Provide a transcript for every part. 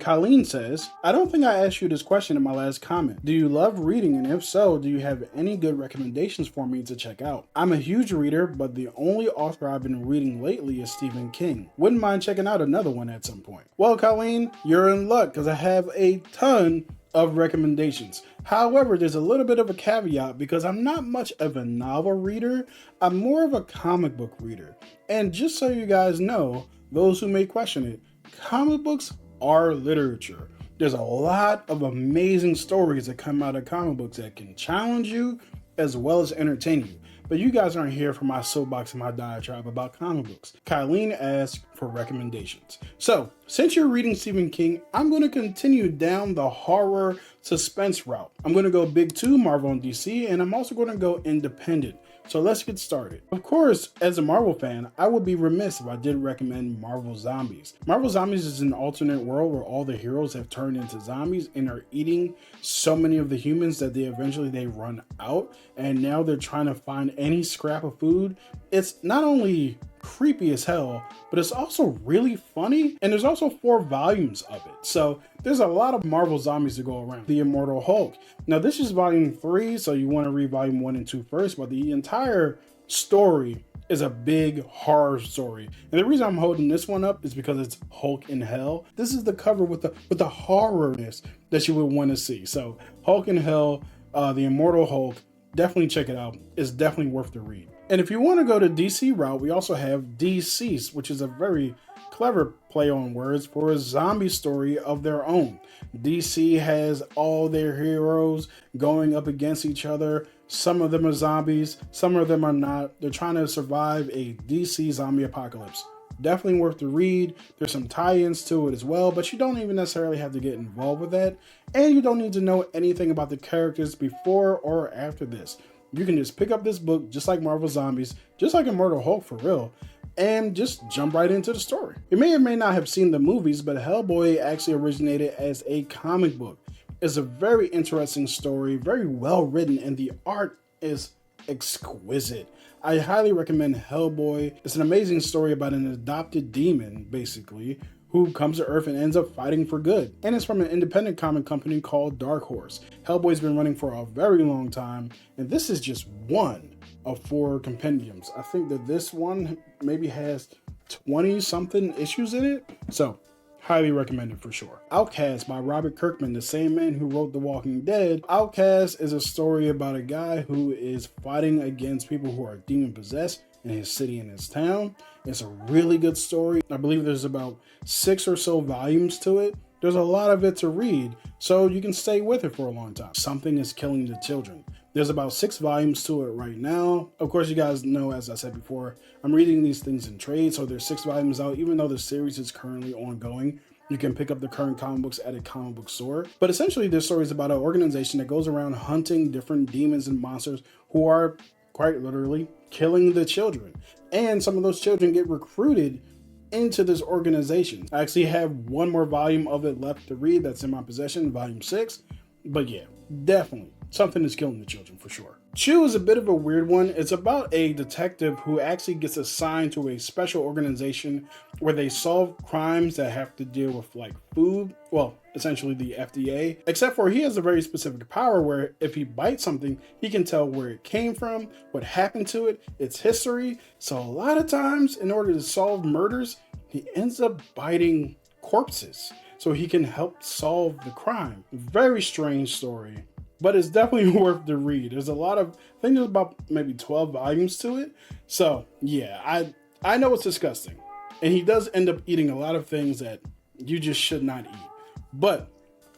Colleen says, I don't think I asked you this question in my last comment. Do you love reading, and if so, do you have any good recommendations for me to check out? I'm a huge reader, but the only author I've been reading lately is Stephen King. Wouldn't mind checking out another one at some point. Well, Colleen, you're in luck because I have a ton of recommendations. However, there's a little bit of a caveat because I'm not much of a novel reader. I'm more of a comic book reader. And just so you guys know, those who may question it, comic books are literature. There's a lot of amazing stories that come out of comic books that can challenge you as well as entertain you. But you guys aren't here for my soapbox and my diatribe about comic books. Colleen asked for recommendations. So, since you're reading Stephen King, I'm going to continue down the horror suspense route. I'm going to go big two, Marvel and DC, and I'm also going to go independent. So let's get started. Of course, as a Marvel fan, I would be remiss if I didn't recommend Marvel Zombies. Marvel Zombies is an alternate world where all the heroes have turned into zombies and are eating so many of the humans that they eventually run out, and now they're trying to find any scrap of food. It's not only creepy as hell, but it's also really funny, and there's also 4 volumes of it. So there's a lot of Marvel Zombies to go around. The Immortal Hulk. Now this is volume 3, so you want to read volume 1 and 2 first, but the entire story is a big horror story. And the reason I'm holding this one up is because it's Hulk in Hell. This is the cover with the horrorness that you would want to see. So Hulk in Hell, the Immortal Hulk, definitely check it out. It's definitely worth the read. And if you want to go to DC route, we also have DCeased, which is a very clever play on words for a zombie story of their own. DC has all their heroes going up against each other. Some of them are zombies, some of them are not. They're trying to survive a DC zombie apocalypse. Definitely worth the read. There's some tie-ins to it as well, but you don't even necessarily have to get involved with that. And you don't need to know anything about the characters before or after this. You can just pick up this book, just like Marvel Zombies, just like Immortal Hulk for real, and just jump right into the story. You may or may not have seen the movies, but Hellboy actually originated as a comic book. It's a very interesting story, very well written, and the art is exquisite. I highly recommend Hellboy. It's an amazing story about an adopted demon, basically, who comes to Earth and ends up fighting for good. And it's from an independent comic company called Dark Horse. Hellboy's been running for a very long time, and this is just one of 4 compendiums. I think that this one maybe has 20 something issues in it. So highly recommended for sure. Outcast by Robert Kirkman, the same man who wrote The Walking Dead. Outcast is a story about a guy who is fighting against people who are demon possessed in his city and his town. It's a really good story. I believe there's about 6 or so volumes to it. There's a lot of it to read, so you can stay with it for a long time. Something is killing the children. There's about 6 volumes to it right now. Of course, you guys know, as I said before, I'm reading these things in trade, so there's 6 volumes out. Even though the series is currently ongoing, you can pick up the current comic books at a comic book store. But essentially, this story is about an organization that goes around hunting different demons and monsters who are quite literally killing the children. And some of those children get recruited into this organization. I actually have 1 more volume of it left to read that's in my possession, volume 6. But yeah, definitely something is killing the children for sure. Chew is a bit of a weird one. It's about a detective who actually gets assigned to a special organization where they solve crimes that have to deal with like food. Well, essentially the FDA, except for he has a very specific power where if he bites something, he can tell where it came from, what happened to it, its history. So a lot of times in order to solve murders, he ends up biting corpses so he can help solve the crime. Very strange story, but it's definitely worth the read. There's a lot of, I think there's about maybe 12 volumes to it. So yeah, I know it's disgusting. And he does end up eating a lot of things that you just should not eat. But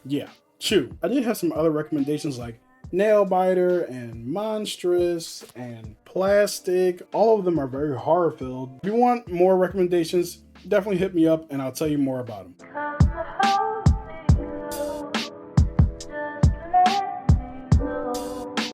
yeah, Chew. I did have some other recommendations like Nailbiter and Monstrous and Plastic. All of them are very horror filled. If you want more recommendations, definitely hit me up and I'll tell you more about them.